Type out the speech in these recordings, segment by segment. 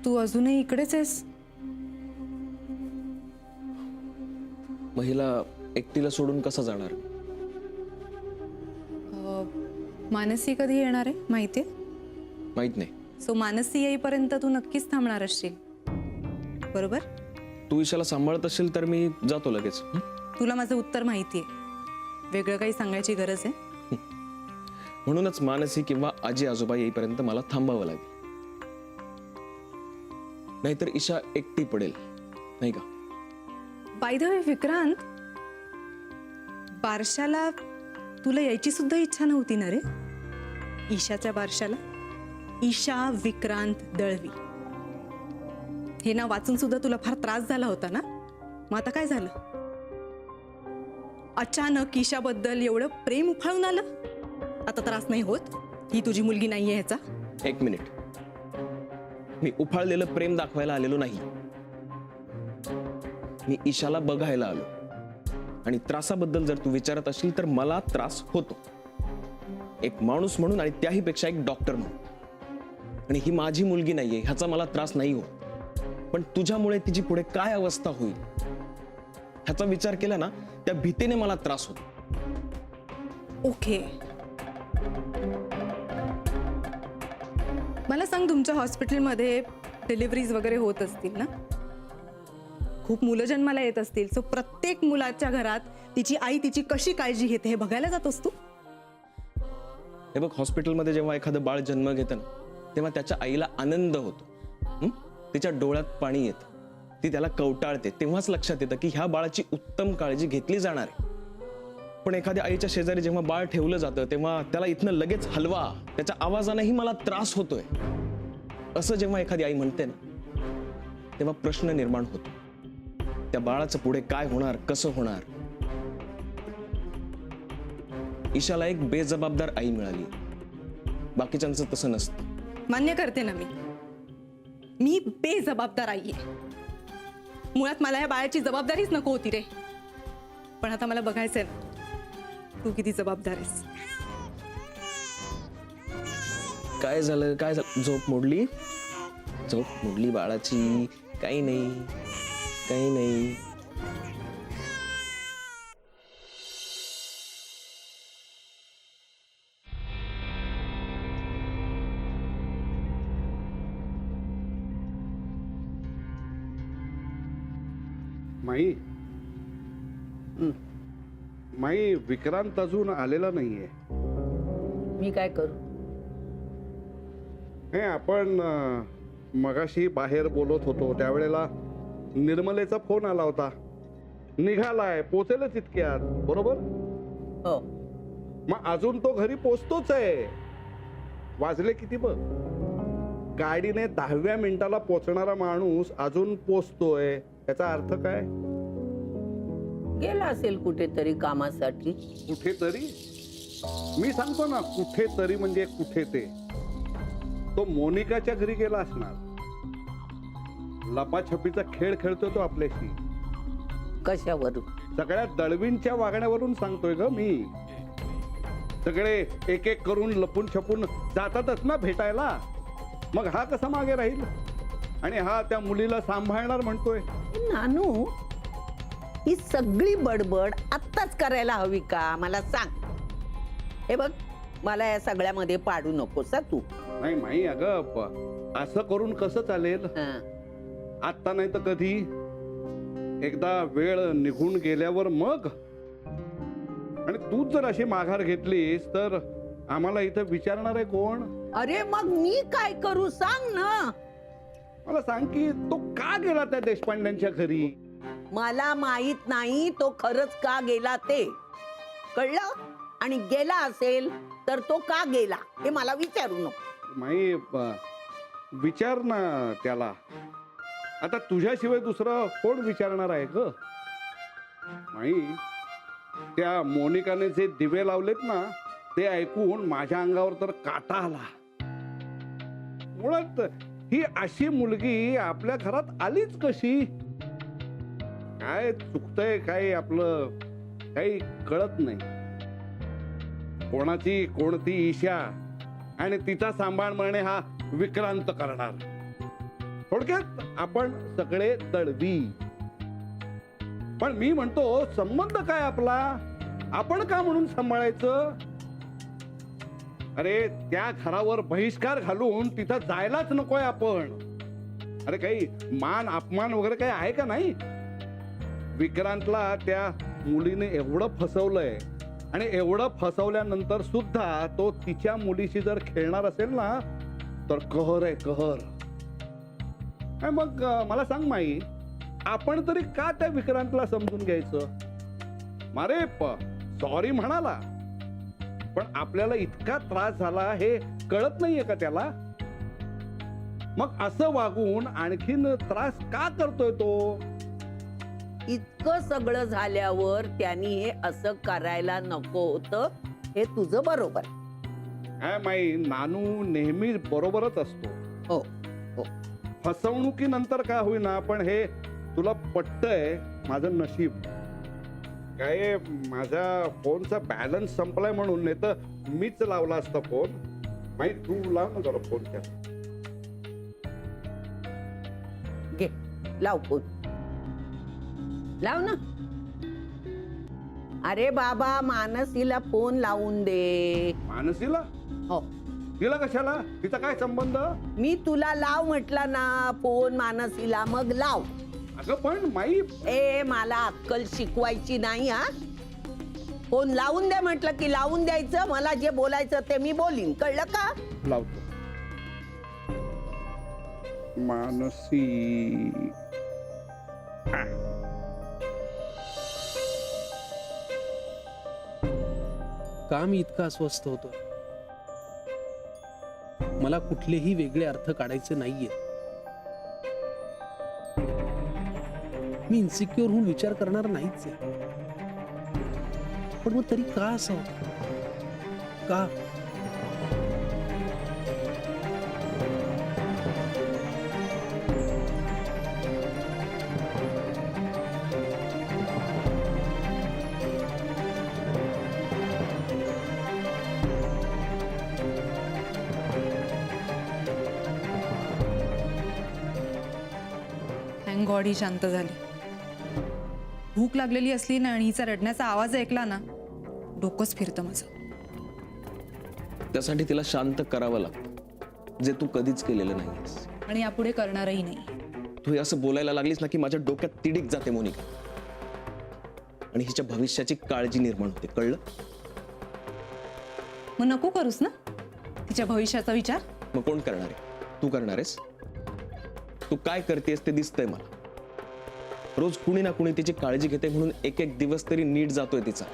तू अजूनही इकडेच आहेस? महिला एकटीला सोडून कसा जाणार? मानसी कधी येणार आहे माहितीये? माहित नाही. सो मानसी येईपर्यंत तू नक्कीच थांबणार असशील, बरोबर? तू ईशाला सांभाळत असेल तर मी जातो लगेच. तुला माझं उत्तर माहितीये, वेगळं काही सांगायची गरज आहे? म्हणूनच मानसी किंवा आजी आजोबा येईपर्यंत मला थांबावं लागेल, नाहीतर ईशा एकटी पडेल, नाही का? बाय द वे विक्रांत, बारशाला तुला यायची सुद्धा इच्छा नव्हती ना रे? ईशाच्या बारशाला? ईशा विक्रांत दळवी हे नाव वाचून सुद्धा तुला फार त्रास झाला होता ना? मग आता काय झालं? अचानक ईशाबद्दल एवढं प्रेम उफाळून आलं? आता त्रास नाही होत? ही तुझी मुलगी नाहीये ह्याचा? एक मिनिट, मी उफाळलेलं प्रेम दाखवायला आलेलो नाही. मी ईशाला बघायला आलो. आणि त्रासाबद्दल जर तू विचारत असशील तर मला त्रास होतो, एक माणूस म्हणून आणि त्याही पेक्षा एक डॉक्टर म्हणून. आणि ही माझी मुलगी नाहीये ह्याचा मला त्रास नाही होत, पण तुझ्यामुळे तिची पुढे काय अवस्था होईल ह्याचा विचार केला ना, त्या भीतीने मला त्रास होतो. ओके, मला सांग, तुमच्या हॉस्पिटलमध्ये डिलिव्हरीज वगैरे होत असतील ना? खूप मुलं जन्माला येत असतील. सो प्रत्येक मुलाच्या घरात तिची आई तिची कशी काळजी घेते हे बघायला जातोस तू? हे बघ, हॉस्पिटलमध्ये जेव्हा एखादं बाळ जन्म घेतं ना, तेव्हा त्याच्या आईला आनंद होतो. तिच्या डोळ्यात पाणी येतं, ती त्याला कवटाळते. तेव्हाच लक्षात येतं की ह्या बाळाची उत्तम काळजी घेतली जाणार आहे. पण एखाद्या आईच्या शेजारी जेव्हा बाळ ठेवलं जातं तेव्हा त्याला इथनं लगेच हलवा, त्याच्या आवाजानेही मला त्रास होतोय असं जेव्हा एखादी आई म्हणते ना, तेव्हा प्रश्न निर्माण होतो, त्या बाळाचं पुढे काय होणार, कसं होणार? ईशाला एक बेजबाबदार आई मिळाली, बाकीच्यांचं तसं नसतं. मान्य करते ना मी बेजबाबदार आई आहे. मुळात मला या बाळाची जबाबदारीच नको होती रे. पण आता मला बघायचंय ना तू किती जबाबदार आहेस. काय झालं, काय झालं? झोप मोडली? झोप मोडली बाळाची? काही नाही, काही नाही. माई, माई, विक्रांत अजून आलेला नाहीये. मी काय करू? हे आपण मगाशी बाहेर बोलत होतो त्यावेळेला निर्मलेचा फोन आला होता. निघालाय, पोचेलच इतक्यात, बरोबर? हो. मग अजून तो घरी पोचतोच आहे. वाजले किती बघ? गाडीने 10व्या मिनिटाला पोचणारा माणूस अजून पोचतोय, याचा अर्थ काय? गेला असेल कुठेतरी कामासाठी. कुठेतरी? मी सांगतो ना, कुठेतरी म्हणजे कुठे ते. तो मोनिकाच्या घरी गेला असणार. लपाछपीचा खेळ खेळतो तो आपल्याशी. कशावरून? सगळ्या दळवींच्या वागण्यावरून सांगतोय ग मी. सगळे एक एक करून लपून छपून जातातच ना भेटायला. मग हा कसा मागे राहील? आणि हा त्या मुलीला सांभाळणार म्हणतोय. नानू, ही सगळी बडबड आत्ताच करायला हवी का मला सांग. हे बघ, मला या सगळ्यामध्ये पाडू नकोस तू. नाही माई, अगं असं करून कसं चालेल? आत्ता नाही तर कधी? एकदा वेळ निघून गेल्यावर मग. आणि तूच जर अशी माघार घेतलीस तर आम्हाला इथं विचारणार आहे कोण? अरे मग मी काय करू सांग ना. मला सांग की तो का गेला त्या देशपांड्यांच्या घरी? मला माहित नाही तो खरंच का गेला ते. कळलं? आणि गेला असेल तर तो का गेला हे मला विचारू नको. माई, विचार ना त्याला. आता तुझ्याशिवाय दुसरं कोण विचारणार आहे ग? माई, त्या मोनिकाने जे दिवे लावलेत ना ते ऐकून माझ्या अंगावर तर काटा आला. मुळात ही अशी मुलगी आपल्या घरात आलीच कशी? काय चुकतंय, काय आपलं काही कळत नाही. कोणाची कोणती ईशा आणि तिचा सांभाळ म्हणणे हा विक्रांत करणार. थोडक्यात आपण सगळे दळवी. पण मी म्हणतो संबंध काय आपला, आपण का म्हणून सांभाळायचं? अरे त्या घरावर बहिष्कार घालून तिथं जायलाच नकोय आपण. अरे काही मान अपमान वगैरे काही आहे का नाही? विक्रांतला त्या मुलीने एवढं फसवलंय आणि एवढं फसवल्यानंतर सुद्धा तो तिच्या मुलीशी जर खेळणार असेल ना तर कहर आहे कहर. मग मला सांग माई, आपण तरी का त्या विक्रांतला समजून घ्यायचं? मारे सॉरी म्हणाला, पण आपल्याला इतका त्रास झाला हे कळत नाहीये का त्याला? मग असं वागून आणखीन त्रास का करतोय तो? इतकं सगळं झाल्यावर त्यांनी हे असं करायला नको होतं, हे तुझं बरोबर. काय माई, नानू नेहमी बरोबरच असतो. हो हो. फसवणुकीनंतर का होईना पण हे तुला पटतंय माझं नशीब. काय माझ्या फोनचा बॅलन्स संपलाय म्हणून, नाही तर मीच लावला असता फोन. माई तू लाव ना जरा फोन त्या. घे लाव फोन, लाव ना. अरे बाबा, मानसीला फोन लावून दे. मानसीला? हो. तिला कशाला? तिचा काय संबंध? मी तुला लाव म्हटला ना फोन मानसीला, मग लाव. अगं पण माई, ए मला अक्कल शिकवायची नाही हा. फोन लावून दे म्हटलं की लावून द्यायचं. मला जे बोलायचं ते मी बोलीन, कळलं का? लावतो. मानसी, का मी इतका अस्वस्थ होतो? मला कुठलेही वेगळे अर्थ काढायचे नाहीये. मी इन्सिक्युअर होऊन विचार करणार नाहीच आहे. पण मग तरी का असं होतं? का? थँक गॉड ही शांत झाली. भूक लागलेली असली ना आणि हिचा रडण्याचा आवाज ऐकला ना, डोकंच फिरतं माझं. त्यासाठी तिला शांत करावं लागतं, जे तू कधीच केलेलं नाहीस. आणि यापुढे करणारही नाही. तू हे असं बोलायला लागलीस ना की माझ्या डोक्यात तिडीक जाते मोनिका, आणि हिच्या भविष्याची काळजी निर्माण होते, कळलं? मग नको करूस ना तिच्या भविष्याचा विचार. मग कोण करणार आहे? तू करणार आहेस? तू काय करतेस ते दिसतंय मला. रोज कुणी ना कुणी तिची काळजी घेते म्हणून एक एक दिवस तरी नीट जातोय तिचा.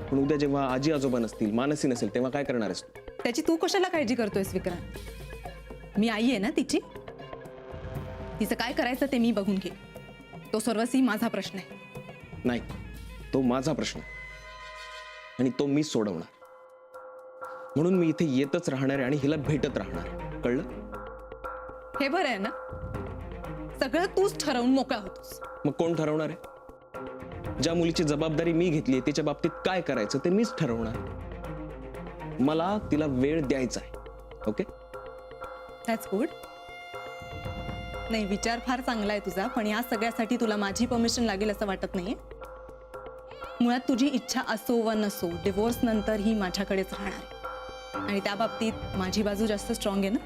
पण उद्या जेव्हा आजी आजोबा नसतील, मानसी नसेल, तेव्हा काय करणार आहेस तू? त्याची तू कशाला काळजी करतोयस विक्रांत? मी आई आहे ना तिची. तिचं काय करायचं ते मी बघून घे. तो सर्वस्वी माझा प्रश्न आहे. नाही, तो माझा प्रश्न आहे. आणि तो मी सोडवणार. म्हणून मी इथे येतच राहणार आहे आणि हिला भेटत राहणार, कळलं? हे बरं आहे ना, सगळं तूच ठरवून मोकळा होतोस. मग कोण ठरवणार आहे? ज्या मुलीची जबाबदारी मी घेतली तिच्या बाबतीत काय करायचं ते मीच ठरवणार. मला तिला वेळ द्यायचा आहे. ओके? That's good. नाही, विचार फार चांगला आहे तुझा, पण या सगळ्यासाठी तुला माझी परमिशन लागेल असं वाटत नाहीये. मुळात तुझी इच्छा असो व नसो, डिवोर्स नंतर ही माझ्याकडेच राहणार आहे. आणि त्या बाबतीत माझी बाजू जास्त स्ट्रॉंग आहे ना,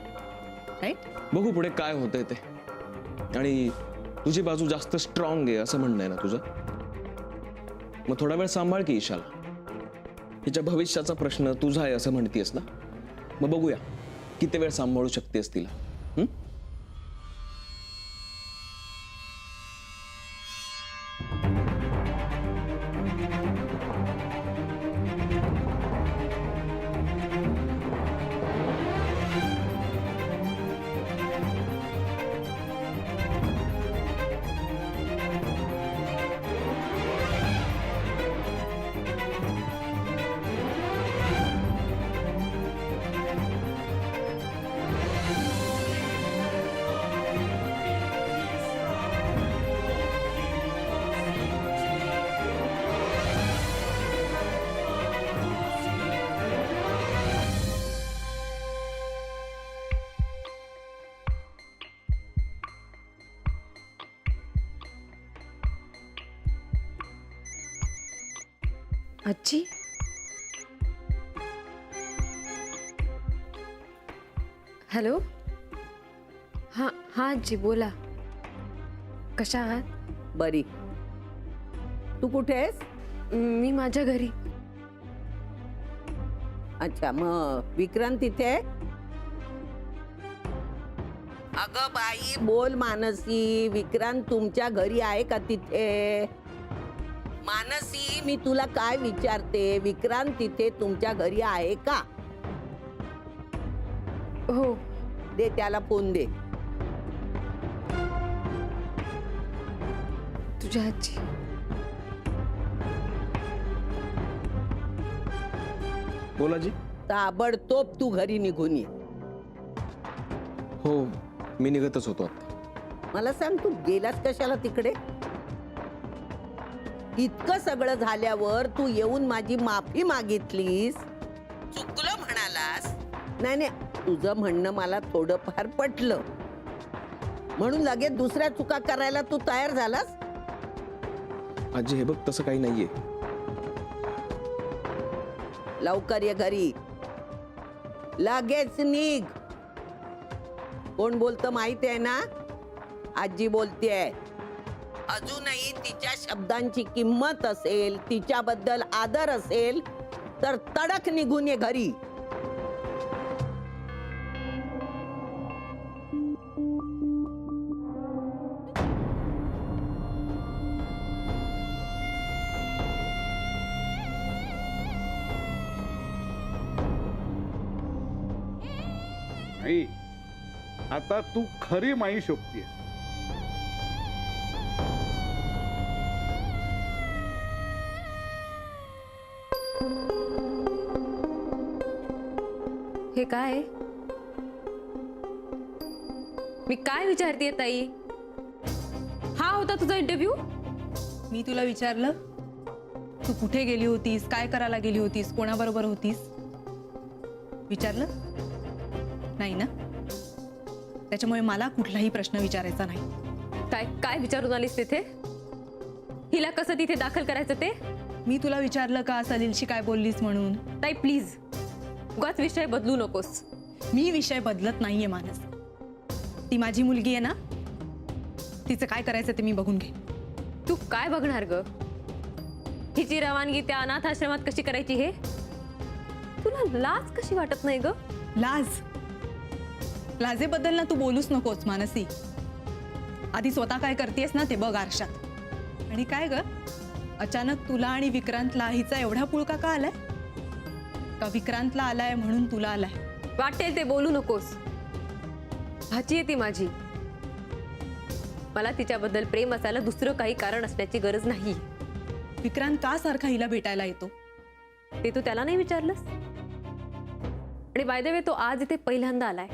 राईट? बघू पुढे काय होतंय ते. आणि तुझी बाजू जास्त स्ट्रॉंग आहे असं म्हणणं आहे ना तुझं? मग थोडा वेळ सांभाळ की ईशाला. तिच्या भविष्याचा प्रश्न तुझा आहे असं म्हणतेस ना, मग बघूया किती वेळ सांभाळू शकतेस तिला. आजी हॅलो हां हां आजी बोला कशा आहात बरी. तू कुठे आहेस? मी माझ्या घरी. अच्छा, मग विक्रांत तिथे आहे? अगं बाई बोल मानसी, विक्रांत तुमच्या घरी आहे का तिथे? मानसी, मी तुला काय विचारते, विक्रांत तिथे तुमच्या घरी आहे का? हो दे त्याला फोन दे. तुझ्या आजी बोला जी. ताबडतोब तू घरी निघून ये. हो मी निघतच होतो आता. मला सांग, तू गेलास कशाला तिकडे? इतकं सगळं झाल्यावर तू येऊन माझी माफी मागितलीस, चुकलं म्हणालास. नाही नाही, तुझं म्हणणं मला थोडंफार पटलं, म्हणून लगेच दुसऱ्या चुका करायला तू तयार झालास. आजी हे बघ तसं काही नाहीये. लवकर ये घरी, लगेच निघ. कोण बोलतं माहिती आहे ना? आजी बोलतेय. अजूनही तिच्या शब्दांची किंमत असेल, तिच्याबद्दल आदर असेल तर तडक निघून ये घरी. नाही, आता तू खरी माई शोभतीये. हे काय मी काय विचारतेय ताई? हा होता तुझा इंटरव्ह्यू? मी तुला विचारलं तू कुठे गेली होतीस, काय करायला गेली होतीस, कोणाबरोबर होतीस? विचारलं नाही ना? त्याच्यामुळे मला कुठलाही प्रश्न विचारायचा नाही. काय काय विचारून आलीस तिथे? हिला कसं तिथे दाखल करायचं ते? मी तुला विचारलं का सलीलशी काय बोललीस म्हणून? ताई प्लीज उगाच विषय बदलू नकोस. मी विषय बदलत नाहीये मानस. ती माझी मुलगी आहे ना, तिचं काय करायचं ते मी बघून घे. तू काय बघणार ग? हिची रवानगी त्या अनाथ आश्रमात कशी करायची हे तुला लाज कशी वाटत नाही ग? लाज? लाजेबद्दल ना तू बोलूच नकोस मानसी. आधी स्वतः काय करतेस ना ते बघ आरशात. आणि काय ग, अचानक तुला आणि विक्रांतला हिचा एवढा पुळका का आलाय? का विक्रांतला आलाय म्हणून तुला आलाय? वाटेल ते बोलू नकोस. भाची आहे ती माझी. मला तिच्याबद्दल प्रेम असायला दुसरं काही कारण असण्याची गरज नाही. विक्रांत का सारखा हिला भेटायला येतो? ते तू त्याला नाही विचारलंस? आणि बाय द वे तो आज इथे पहिल्यांदा आलाय,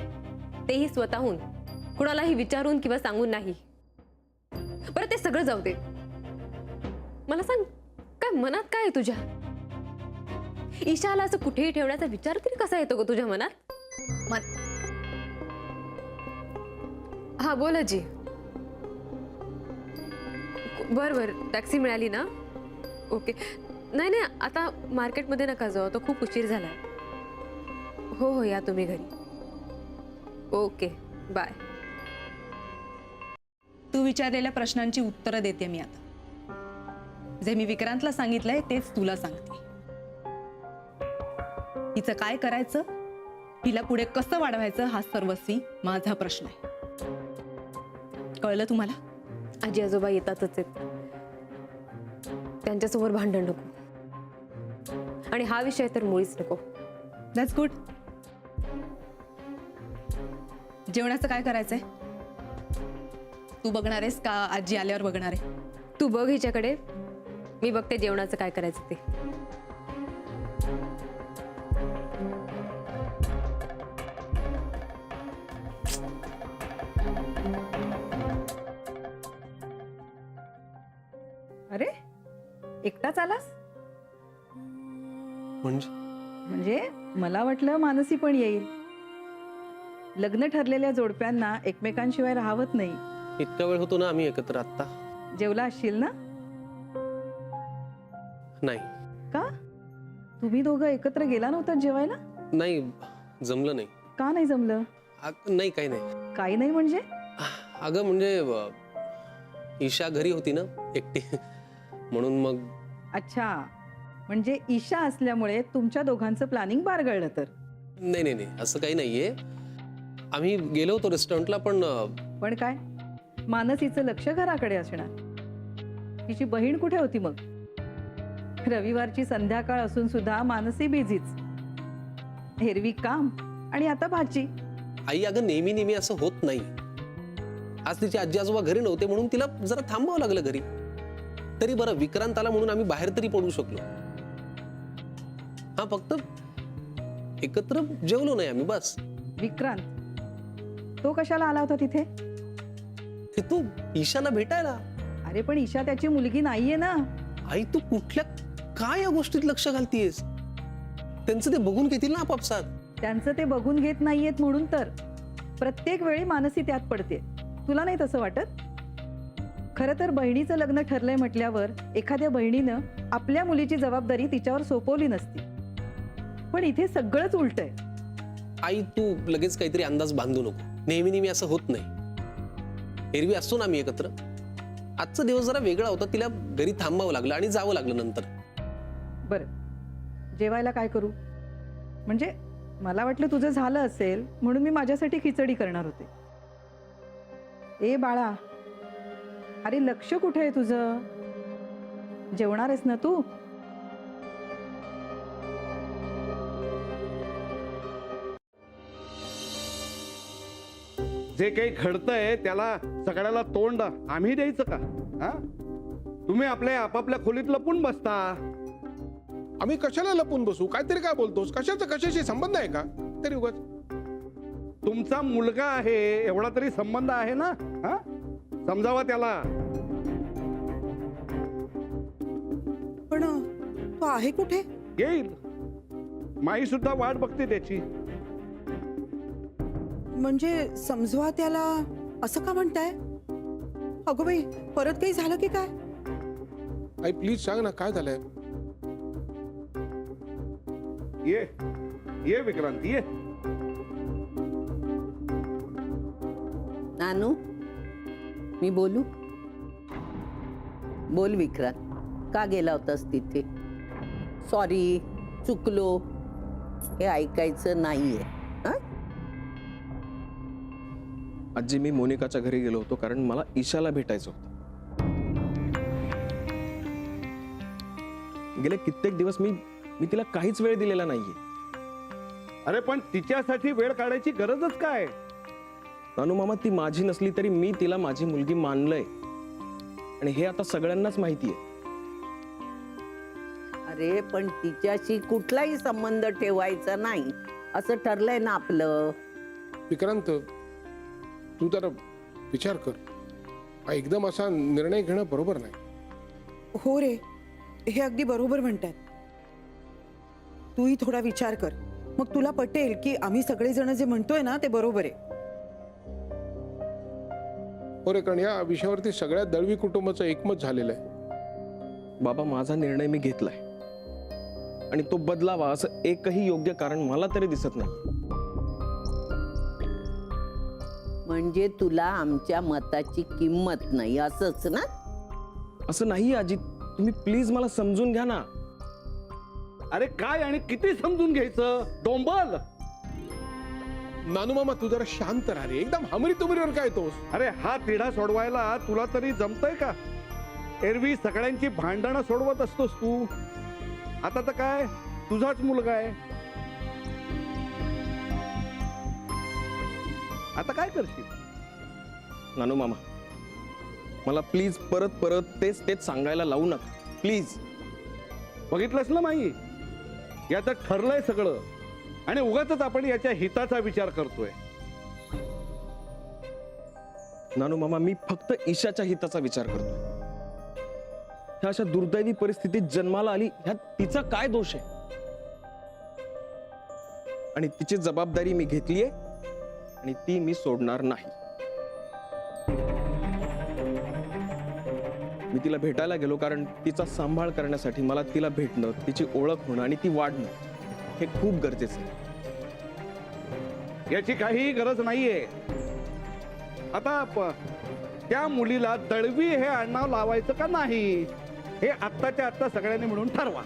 तेही स्वतःहून, कुणालाही विचारून किंवा सांगून नाही. बरं ते सगळं जाऊ दे. मला सांग, काय मनात काय आहे तुझ्या? ईशाला असं कुठेही ठेवण्याचा विचार तरी कसा येतो ग तुझ्या मनात? हा बोल आजी. बर बर, टॅक्सी मिळाली ना? ओके. नाही नाही, आता मार्केटमध्ये नका जाऊ, तो खूप उशीर झालाय. हो हो, या तुम्ही घरी. Okay bye. तू विचारलेल्या प्रश्नांची उत्तरं देते मी आता. जे मी विक्रांतला सांगितलंय तेच तुला सांगते. हिचं काय करायचं, हिला पुढे कसं वाढवायचं हा सर्वस्वी माझा प्रश्न आहे. कळलं तुम्हाला? आजी आजोबा येतातच आहेत, त्यांच्यासमोर भांडण नको. आणि हा विषय तर मुळीच नको. That's good. जेवणाचं काय करायचंय? तू बघणार आहेस का आजी आल्यावर बघणार आहे? तू बघ हिच्याकडे, मी बघते जेवणाचं काय करायचं ते. अरे एकटाच आलास? म्हणजे मला वाटलं मानसी पण येईल. लग्न ठरलेल्या जोडप्यांना एकमेकांशिवाय राहावत नाही. इतका वेळ होतो ना आम्ही एकत्र आत्ता? जेवला असशील ना? नाही. का? तुम्ही दोघं एकत्र गेला नव्हता जेवायला? नाही, जमलं नाही. का नाही जमलं? नाही, काही नाही. काही नाही म्हणजे? अगं म्हणजे ईशा घरी होती ना एकटी, म्हणून मग. अच्छा, म्हणजे ईशा असल्यामुळे तुमच्या दोघांचं प्लॅनिंग बारगळलं तर? नाही नाही नाही, असं काही नाहीये. आम्ही गेलो होतो रेस्टॉरंटला, पण काय, मानसीचं लक्ष घराकडे असणार. तिची बहीण कुठे होती मग? रविवारची संध्याकाळ असून सुद्धा मानसी बिझीच. एरवी काम आणि आता भाजी. आई अगं नेहमी नेहमी असं होत नाही. आज तिचे आजी आजोबा घरी नव्हते म्हणून तिला जरा थांबावं लागलं घरी. तरी बरं विक्रांत आला म्हणून आम्ही बाहेर तरी पडू शकलो. हा, फक्त एकत्र जेवलो नाही आम्ही, बस. विक्रांत, तो कशाला आला होता तिथे? ते तू ईशाला भेटायला. अरे पण ईशा त्याची मुलगी नाहीये ना. आई तू कुठल्या काय या गोष्टीत लक्ष घालतीयस? त्यांचं ते बघून घेतील ना आपापसात. त्यांचं ते बघून घेत नाहीयेत म्हणून तर प्रत्येक वेळी मानसी त्यात पडते. तुला नाही तसं वाटत? खरं तर बहिणीचं लग्न ठरलंय म्हटल्यावर एखाद्या बहिणीनं आपल्या मुलीची जबाबदारी तिच्यावर सोपवली नसती. पण इथे सगळंच उलट आहे. आई तू लगेच काहीतरी अंदाज बांधू नको. नेहमी नेहमी असं होत नाही. एरवी असतो ना आम्ही एकत्र. आजचा दिवस जरा वेगळा होता. तिला घरी थांबावं लागलं आणि जावं लागलं नंतर. बरं, जेवायला काय करू? म्हणजे मला वाटलं तुझं झालं असेल म्हणून मी माझ्यासाठी खिचडी करणार होते. ए बाळा, अरे लक्ष कुठे आहे तुझं? जेवणार आहेस ना तू? जे काही घडतंय त्याला सगळ्याला तोंड आम्ही द्यायचं का? हा, तुम्ही आपल्या आपापल्या खोलीत लपून बसता. आम्ही कशाला लपून बसू? काहीतरी काय बोलतोस? कशाशी संबंध आहे का तरी उगाच? तुमचा मुलगा आहे एवढा तरी संबंध आहे ना. हा, समजावा त्याला. पण तो आहे कुठे? येईल. माई सुद्धा वाट बघते त्याची. म्हणजे समजवा त्याला असं का म्हणताय? अगो बाई, परत काही झालं की काय? आई प्लीज सांग ना काय झालंय. ये ये विक्रांत ये. नानू, मी बोलू? बोल विक्रांत, का गेला होतास तिथे? सॉरी, चुकलो, हे ऐकायचं नाहीये. हा? आजी, मी मोनिकाच्या घरी गेलो होतो कारण मला ईशाला भेटायचं होतं. गेले कित्येक दिवस मी तिला काहीच वेळ दिलेला नाहीये. अरे पण तिच्यासाठी वेळ काढायची गरजच काय? नानू मामा, ती माझी नसली तरी मी तिला माझी मुलगी मानलंय आणि हे आता सगळ्यांनाच माहितीये. अरे पण तिच्याशी कुठलाही संबंध ठेवायचा नाही असं ठरलंय ना आपलं. विक्रांत, तू जरा विचार कर. एकदम असा निर्णय घेणं बरोबर नाही. हो रे, हे अगदी बरोबर म्हणतात. तूही थोडा विचार कर, मग तुला पटेल की आम्ही सगळेजण जे म्हणतोय ना ते बरोबर आहे. हो रे, कारण या विषयावरती सगळ्या दळवी कुटुंबाचं एकमत झालेलं आहे. बाबा, माझा निर्णय मी घेतलाय आणि तो बदलावा असं एकही योग्य कारण मला तरी दिसत नाही. म्हणजे तुला आमच्या मताची किंमत नाही असंच ना? असं नाही आजी, तुम्ही प्लीज मला समजून घ्या ना. अरे काय आणि किती समजून घ्यायचं? डोंबल. नानू मामा, तू जरा शांत राहा रे. एकदम हमरी तुमरीवर काय तोस? अरे हा तिढा सोडवायला तुला तरी जमतंय का? एरवी सगळ्यांची भांडणं सोडवत असतोस तू. आता तर काय, तुझाच मुलगा आहे. आता काय करशील? नानू मामा, मला प्लीज परत परत तेच तेच सांगायला लावू नका प्लीज. बघितलंस ना माई, याचं ठरलंय सगळं आणि उगाचच आपण याच्या हिताचा विचार करतोय. नानू मामा, मी फक्त ईशाच्या हिताचा विचार करतोय. ह्या अशा दुर्दैवी परिस्थितीत जन्माला आली, ह्यात तिचा काय दोष आहे? आणि तिची जबाबदारी मी घेतलीये आणि ती मी सोडणार नाही. मी तिला भेटायला गेलो कारण तिचा सांभाळ करण्यासाठी मला तिला भेटणं, तिची ओळख होणं आणि ती वाढणं हे खूप गरजेचं आहे. याची काही गरज नाहीये. आता त्या मुलीला दळवी हे आडनाव लावायचं का नाही हे आत्ताच्या आत्ता सगळ्यांनी मिळून ठरवा.